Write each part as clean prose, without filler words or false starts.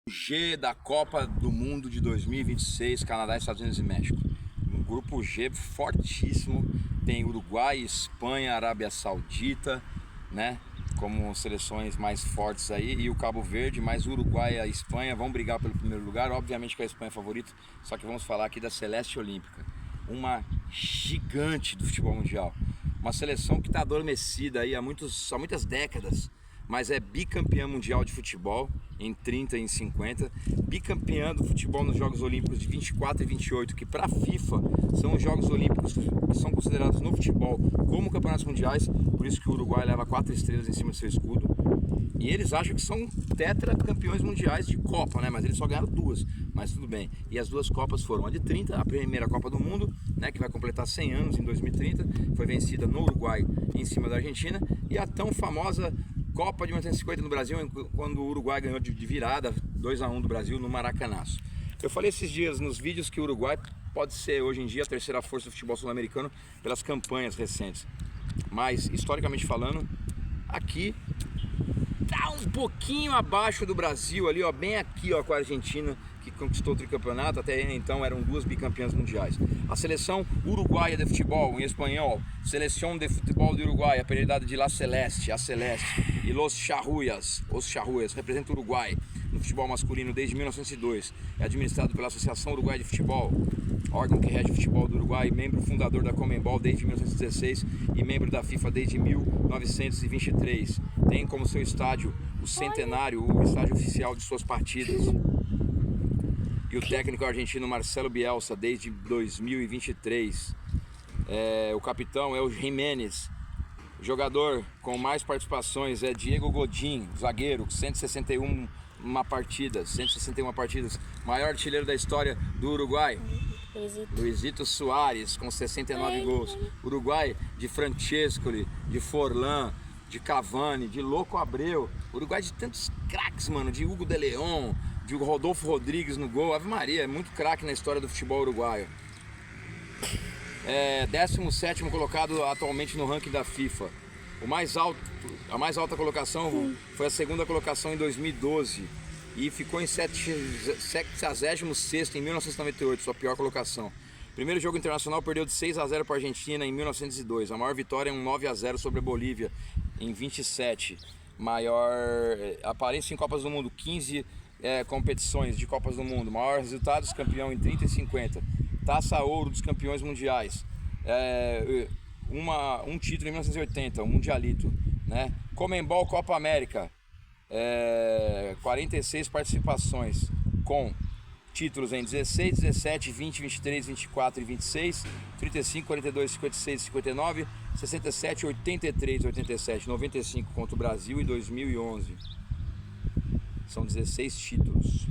G da Copa do Mundo de 2026, Canadá, Estados Unidos e México. No grupo G fortíssimo, tem Uruguai, Espanha, Arábia Saudita, né? Como seleções mais fortes aí, e o Cabo Verde, mas o Uruguai e a Espanha vão brigar pelo primeiro lugar. Obviamente que a Espanha é favorito, só que vamos falar aqui da Celeste Olímpica, uma gigante do futebol mundial, uma seleção que está adormecida aí há muitas décadas, mas é bicampeã mundial de futebol em 30 e em 50, bicampeã do futebol nos Jogos Olímpicos de 24 e 28, que para a FIFA são os Jogos Olímpicos que são considerados no futebol como campeonatos mundiais, por isso que o Uruguai leva 4 estrelas em cima do seu escudo. E eles acham que são tetracampeões mundiais de Copa, né? Mas eles só ganharam 2, mas tudo bem. E as 2 Copas foram a de 30, a primeira Copa do Mundo, né, que vai completar 100 anos em 2030, foi vencida no Uruguai em cima da Argentina, e a tão famosa Copa de 1950 no Brasil, quando o Uruguai ganhou de virada 2-1 do Brasil no Maracanaço. Eu falei esses dias nos vídeos que o Uruguai pode ser hoje em dia a terceira força do futebol sul-americano pelas campanhas recentes, mas historicamente falando, aqui tá um pouquinho abaixo do Brasil, ali ó, bem aqui ó, com a Argentina, que conquistou o tricampeonato. Até então eram 2 bicampeãs mundiais. A seleção uruguaia de futebol, em espanhol, Selección de Futebol de Uruguai, apelidada de La Celeste, a Celeste, e Los Charrúas, os Charrúas, representa o Uruguai no futebol masculino desde 1902. É administrado pela Associação Uruguaia de Futebol, órgão que rege o futebol do Uruguai, membro fundador da Conmebol desde 1916 e membro da FIFA desde 1923. Tem como seu estádio o Centenário, o estádio oficial de suas partidas. E o técnico argentino Marcelo Bielsa desde 2023. O capitão é o Jiménez. O jogador com mais participações é Diego Godín, zagueiro, 161 partidas. Maior artilheiro da história do Uruguai, Luizito Soares, com 69 gols. Uruguai de Francescoli, de Forlán, de Cavani, de Louco Abreu. Uruguai de tantos craques, mano, de Hugo de León, de Rodolfo Rodrigues no gol. Ave Maria, é muito craque na história do futebol uruguaio. 17º colocado atualmente no ranking da FIFA. A mais alta colocação foi a segunda colocação em 2012 e ficou em 76º em 1998, sua pior colocação. Primeiro jogo internacional perdeu de 6-0 para a Argentina em 1902. A maior vitória é um 9-0 sobre a Bolívia em 27. Maior aparência em Copas do Mundo, 15 competições de Copas do Mundo. Maior resultados, campeão em 30 e 50. Taça Ouro dos campeões mundiais. Um título em 1980, um mundialito, né? Conmebol Copa América, 46 participações, com títulos em 16, 17, 20, 23, 24 e 26, 35, 42, 56, 59, 67, 83, 87, 95 contra o Brasil em 2011. São 16 títulos.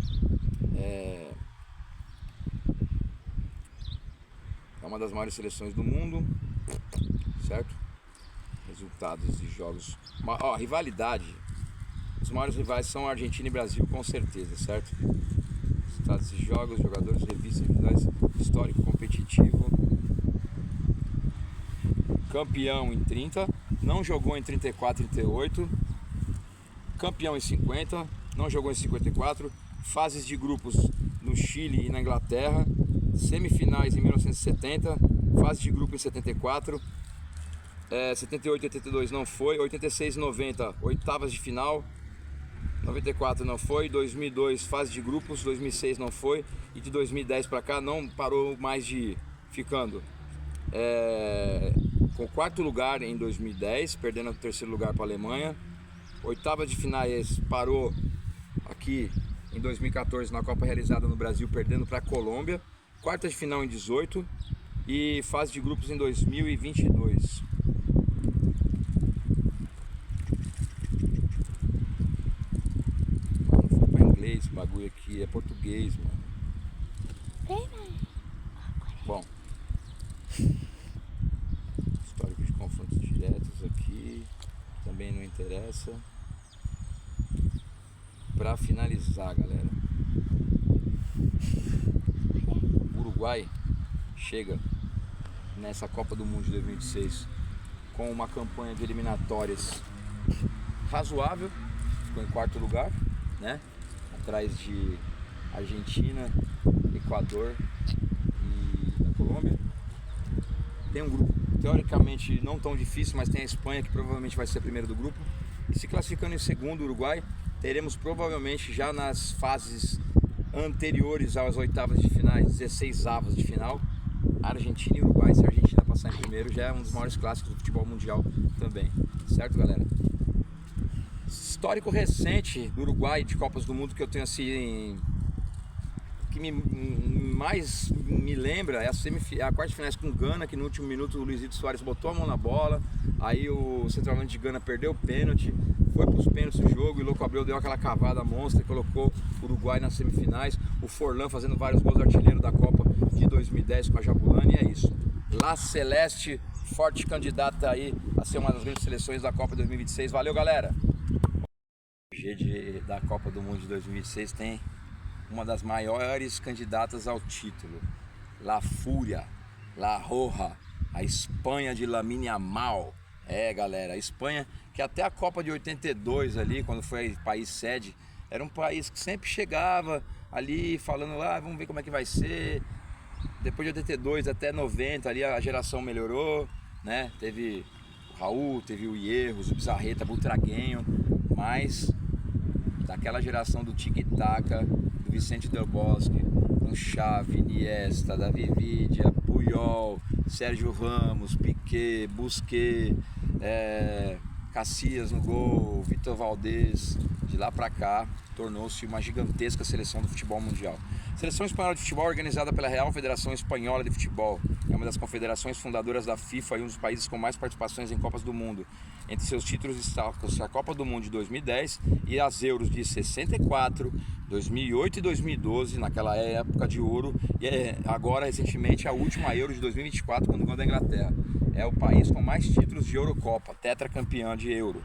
É uma das maiores seleções do mundo, certo? Resultados de jogos. Rivalidade. Os maiores rivais são Argentina e Brasil, com certeza, certo? Resultados de jogos, jogadores, revistas, individuais, histórico competitivo. Campeão em 30, não jogou em 34 e 38. Campeão em 50, não jogou em 54. Fases de grupos no Chile e na Inglaterra. Semifinais em 1970, fase de grupo em 74, 78 e 82 não foi, 86 e 90, oitavas de final, 94 não foi, 2002 fase de grupos, 2006 não foi, e de 2010 para cá não parou mais de ir, ficando com o 4º lugar em 2010, perdendo o 3º lugar para a Alemanha. Oitavas de finais parou aqui em 2014 na Copa realizada no Brasil, perdendo para a Colômbia. Quartas de final em 18 e fase de grupos em 2022. Mano, foi pra inglês esse bagulho aqui, é português, mano. Bom, histórico de confrontos diretos aqui também não interessa. Pra finalizar, galera, Uruguai chega nessa Copa do Mundo de 2026 com uma campanha de eliminatórias razoável, ficou em 4º lugar, né? atrás de Argentina, Equador e da Colômbia. Tem um grupo teoricamente não tão difícil, mas tem a Espanha, que provavelmente vai ser a primeira do grupo. E se classificando em segundo, o Uruguai, teremos provavelmente já nas fases anteriores às oitavas de finais, 16 avos de final, Argentina e Uruguai. Se a Argentina passar em primeiro, já é um dos maiores clássicos do futebol mundial também. Certo, galera? Histórico recente do Uruguai de Copas do Mundo que eu tenho assim, que mais me lembra é a quarta de finais com Gana, que no último minuto o Luizito Soares botou a mão na bola, aí o centroavante de Gana perdeu o pênalti, foi para os pênaltis do jogo e o Louco Abreu deu aquela cavada monstra e colocou o Uruguai nas semifinais. O Forlan fazendo vários gols, artilheiro da Copa de 2010 com a Jabulani, e é isso. La Celeste, forte candidata aí a ser uma das grandes seleções da Copa 2026. Valeu, galera! O G da Copa do Mundo de 2026 tem uma das maiores candidatas ao título, La Fúria, La Roja, a Espanha de Lamine Yamal. Galera, a Espanha, que até a Copa de 82 ali, quando foi país sede, era um país que sempre chegava ali falando, vamos ver como é que vai ser. Depois de 82 até 90 ali a geração melhorou, né? Teve o Raul, teve o Hierros, o Bizarreta, Butraguenho, mas daquela geração do tic-tac, do Vicente Del Bosque, com Xavi, Iniesta, Davi Villa, Puyol, Sérgio Ramos, Piqué, Busquets, Casillas no gol, Vitor Valdés. De lá pra cá tornou-se uma gigantesca seleção do futebol mundial. A Seleção Espanhola de Futebol, organizada pela Real Federação Espanhola de Futebol, é uma das confederações fundadoras da FIFA e um dos países com mais participações em Copas do Mundo. Entre seus títulos destacam-se a Copa do Mundo de 2010 e as Euros de 64, 2008 e 2012, naquela época de ouro, e agora recentemente a última Euro de 2024, quando ganhou da Inglaterra. É o país com mais títulos de Eurocopa, tetracampeão de Euro.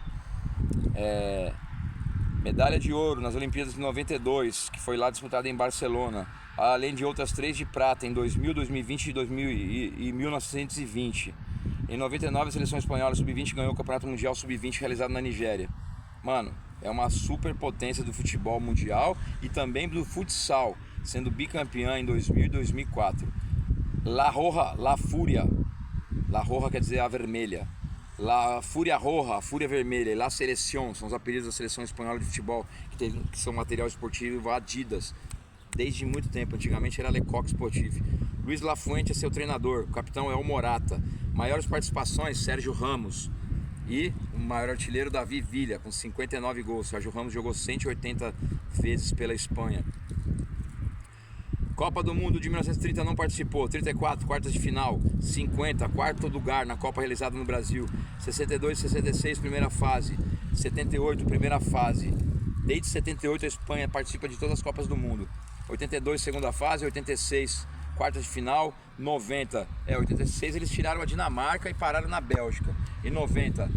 Medalha de ouro nas Olimpíadas de 92, que foi lá disputada em Barcelona, além de outras 3 de prata em 2000, 2020 e 1920. Em 99, a seleção espanhola sub-20 ganhou o Campeonato Mundial sub-20 realizado na Nigéria. Mano, é uma superpotência do futebol mundial e também do futsal, sendo bicampeã em 2000 e 2004. La Roja, La Fúria. La Roja quer dizer a vermelha. La Fúria Roja, a Fúria Vermelha, e La Selección, são os apelidos da seleção espanhola de futebol, que são material esportivo Adidas, desde muito tempo. Antigamente era Lecoq Sportif. Luis Lafuente é seu treinador, o capitão é o Morata. Maiores participações, Sérgio Ramos. E o maior artilheiro, Davi Villa, com 59 gols. Sérgio Ramos jogou 180 vezes pela Espanha. Copa do Mundo de 1930 não participou, 34, quartas de final, 50, quarto lugar na Copa realizada no Brasil, 62 e 66, primeira fase, 78, primeira fase. Desde 78 a Espanha participa de todas as Copas do Mundo, 82, segunda fase, 86, quartas de final, 90, 86 eles tiraram a Dinamarca e pararam na Bélgica, e 90,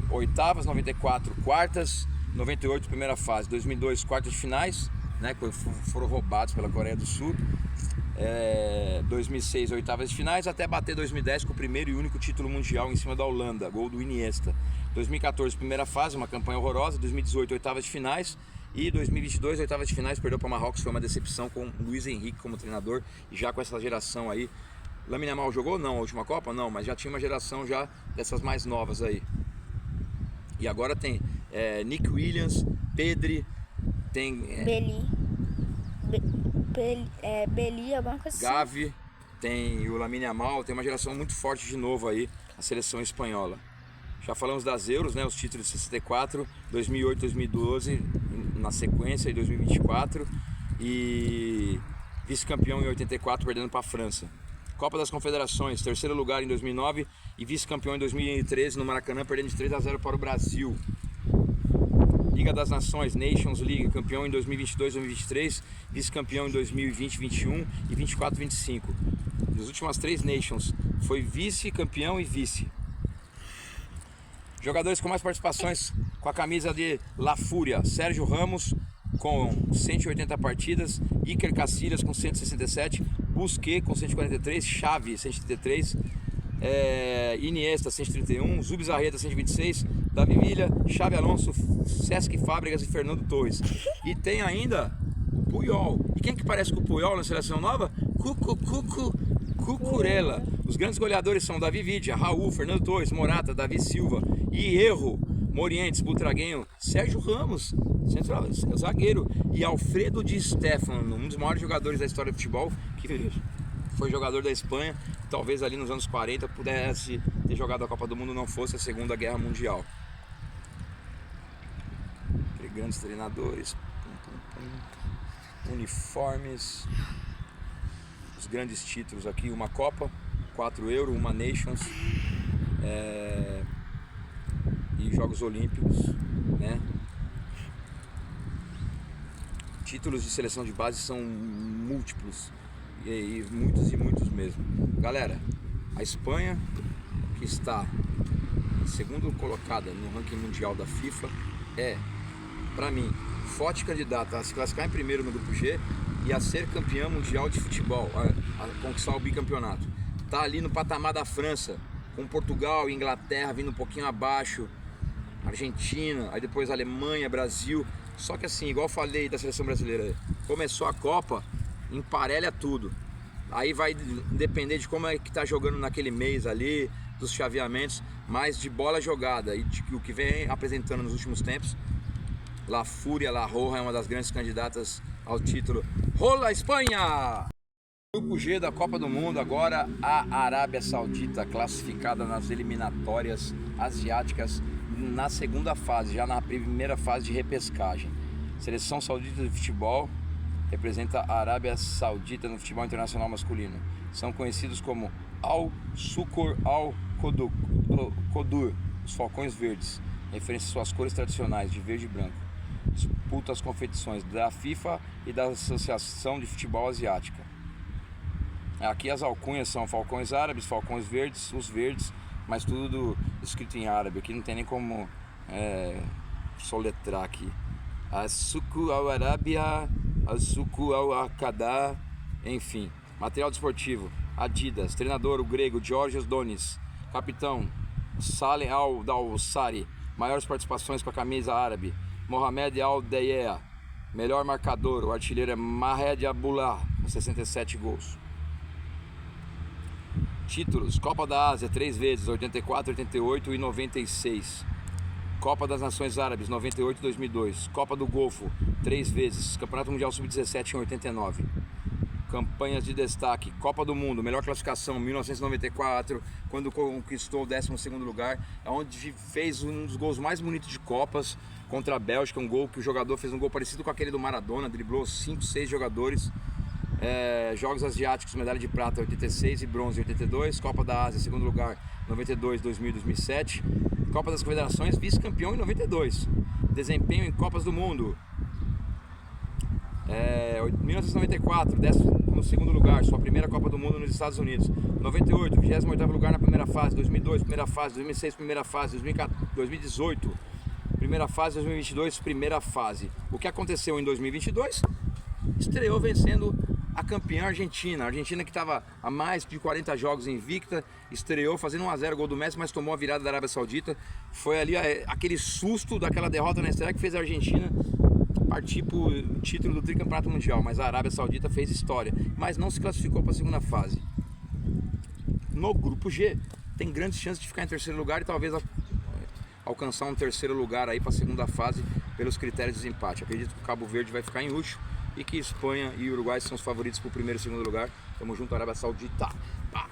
oitavas, 94, quartas, 98, primeira fase, 2002, quartas de finais, né, foram roubados pela Coreia do Sul, 2006 oitavas de finais, até bater 2010 com o primeiro e único título mundial em cima da Holanda, gol do Iniesta. 2014 primeira fase, uma campanha horrorosa. 2018 oitavas de finais e 2022 oitavas de finais, perdeu para Marrocos, foi uma decepção com Luiz Henrique como treinador e já com essa geração aí. Lamine Yamal jogou? Não, a última Copa? Não, mas já tinha uma geração já dessas mais novas aí. E agora tem Nick Williams, Pedri, tem Beli, alguma coisa assim. Gavi, tem o Lamine Yamal, tem uma geração muito forte de novo aí, a seleção espanhola. Já falamos das Euros, né, os títulos de 64, 2008, 2012 na sequência, e 2024, e vice-campeão em 84, perdendo para a França. Copa das Confederações, terceiro lugar em 2009 e vice-campeão em 2013 no Maracanã, perdendo de 3-0 para o Brasil. Liga das Nações, Nations League, campeão em 2022 e 2023, vice-campeão em 2020, 21 e 24, 25. Nas últimas 3 Nations, foi vice-campeão e vice. Jogadores com mais participações com a camisa de La Fúria: Sérgio Ramos com 180 partidas, Iker Casillas com 167, Busquets com 143, Xavi 133, Iniesta 131, Zubizarreta 126, Davi Villa, Xabi Alonso, Cesc Fábregas e Fernando Torres. E tem ainda o Puyol. E quem que parece com o Puyol na seleção nova? Cucurella. Os grandes goleadores são Davi Villa, Raul, Fernando Torres, Morata, Davi Silva, Hierro, Morientes, Butraguenho, Sérgio Ramos, central, zagueiro, e Alfredo Di Stefano, um dos maiores jogadores da história do futebol, que foi jogador da Espanha, talvez ali nos anos 40 pudesse ter jogado a Copa do Mundo, não fosse a Segunda Guerra Mundial. Grandes treinadores, uniformes, os grandes títulos aqui, uma Copa, 4 Euro, uma Nations, e Jogos Olímpicos, né? Títulos de seleção de base são múltiplos, e muitos mesmo. Galera, a Espanha, que está segundo colocada no ranking mundial da FIFA, para mim, forte candidata a se classificar em primeiro no grupo G e a ser campeã mundial de futebol, a conquistar o bicampeonato. Tá ali no patamar da França, com Portugal e Inglaterra vindo um pouquinho abaixo, Argentina, aí depois Alemanha, Brasil. Só que assim, igual eu falei da seleção brasileira, começou a Copa, emparelha tudo. Aí vai depender de como é que tá jogando naquele mês ali, dos chaveamentos, mas de bola jogada e o que vem apresentando nos últimos tempos, La Fúria, La Roja é uma das grandes candidatas ao título. Rola Espanha! Grupo G da Copa do Mundo, agora a Arábia Saudita classificada nas eliminatórias asiáticas na segunda fase, já na primeira fase de repescagem. Seleção Saudita de futebol representa a Arábia Saudita no futebol internacional masculino. São conhecidos como Al-Sukur Al-Kodur, os Falcões Verdes, referência às suas cores tradicionais de verde e branco. Disputa as competições da FIFA e da Associação de Futebol Asiática. Aqui as alcunhas são Falcões Árabes, Falcões Verdes, os verdes, mas tudo escrito em árabe. Aqui não tem nem como soletrar aqui. As-Suku al-Arábia, As-Suku al-Akada, enfim. Material desportivo, Adidas. Treinador, o grego Georgios Donis. Capitão, Saleh al-Dawsari. Maiores participações com a camisa árabe, Mohamed Al-Deia. Melhor marcador, o artilheiro é Mahed Abullah, com 67 gols. Títulos, Copa da Ásia 3 vezes, 84, 88 e 96. Copa das Nações Árabes 98 e 2002. Copa do Golfo 3 vezes, Campeonato Mundial Sub-17 em 89. Campanhas de destaque, Copa do Mundo, melhor classificação 1994, quando conquistou o 12º lugar, onde fez um dos gols mais bonitos de Copas contra a Bélgica, um gol que o jogador fez um gol parecido com aquele do Maradona, driblou 5, 6 jogadores. Jogos Asiáticos, medalha de prata 86 e bronze 82, Copa da Ásia, segundo lugar 92, 2000 e 2007, Copa das Confederações, vice-campeão em 92, desempenho em Copas do Mundo, 1994, 12º lugar, sua primeira Copa do Mundo nos Estados Unidos, 98, 28º lugar na primeira fase, 2002, primeira fase, 2006, primeira fase, 2018, primeira fase, 2022, primeira fase. O que aconteceu em 2022? Estreou vencendo a campeã Argentina. A Argentina, que estava há mais de 40 jogos invicta, estreou fazendo 1-0 gol do Messi, mas tomou a virada da Arábia Saudita. Foi ali aquele susto daquela derrota na estreia que fez a Argentina partir para o título do tricampeonato mundial. Mas a Arábia Saudita fez história, mas não se classificou para a segunda fase. No grupo G, tem grandes chances de ficar em terceiro lugar e talvez alcançar um terceiro lugar aí para a segunda fase pelos critérios de desempate. Acredito que o Cabo Verde vai ficar em último e que Espanha e Uruguai são os favoritos para o primeiro e segundo lugar. Tamo junto, Arábia Saudita. Pá.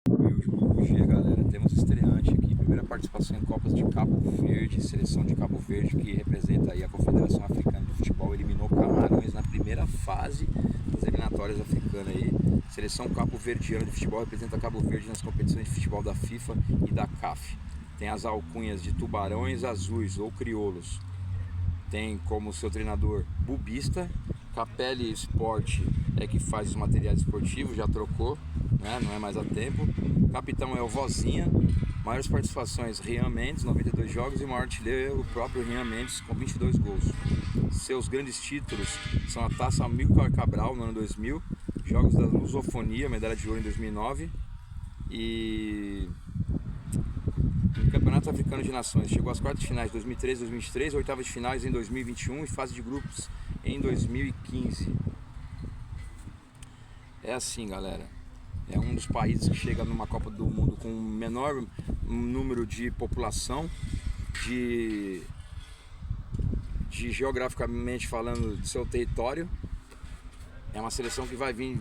E o grupo G, galera, temos estreante aqui. Primeira participação em Copas de Cabo Verde, seleção de Cabo Verde, que representa aí a Confederação Africana de Futebol, eliminou Camarões na primeira fase das eliminatórias africanas aí. Seleção cabo-verdiana de futebol representa Cabo Verde nas competições de futebol da FIFA e da CAF. Tem as alcunhas de Tubarões Azuis ou Crioulos. Tem como seu treinador Bubista. Capelli Sport é que faz os materiais esportivos, já trocou, né? Não é mais a tempo. Capitão é o Vozinha. Maiores participações, Rian Mendes, 92 jogos, e o maior artilheiro, o próprio Rian Mendes, com 22 gols. Seus grandes títulos são a Taça Amílcar Cabral, no ano 2000, Jogos da Lusofonia, medalha de ouro em 2009, E no Campeonato Africano de Nações chegou às quartas de finais em 2013, 2023, oitavas de finais em 2021 e fase de grupos em 2015. É assim, galera. É um dos países que chega numa Copa do Mundo com o menor número de população, de geograficamente falando, do seu território. É uma seleção que vai vir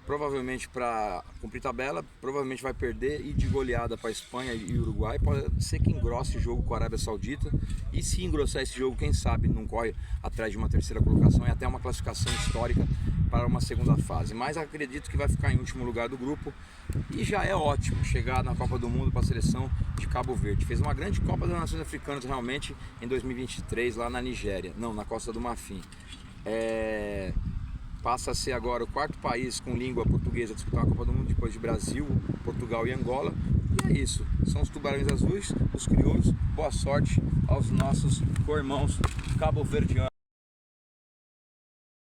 provavelmente para cumprir tabela, provavelmente vai perder e de goleada para a Espanha e Uruguai. Pode ser que engrosse o jogo com a Arábia Saudita, e se engrossar esse jogo, quem sabe não corre atrás de uma terceira colocação e até uma classificação histórica para uma segunda fase. Mas acredito que vai ficar em último lugar do grupo, e já é ótimo chegar na Copa do Mundo para a seleção de Cabo Verde. Fez uma grande Copa das Nações Africanas realmente em 2023 lá na Nigéria, não, na Costa do Marfim. Passa a ser agora o quarto país com língua portuguesa a disputar a Copa do Mundo, depois de Brasil, Portugal e Angola. E é isso, são os Tubarões Azuis, os crioulos. Boa sorte aos nossos co-irmãos cabo-verdianos.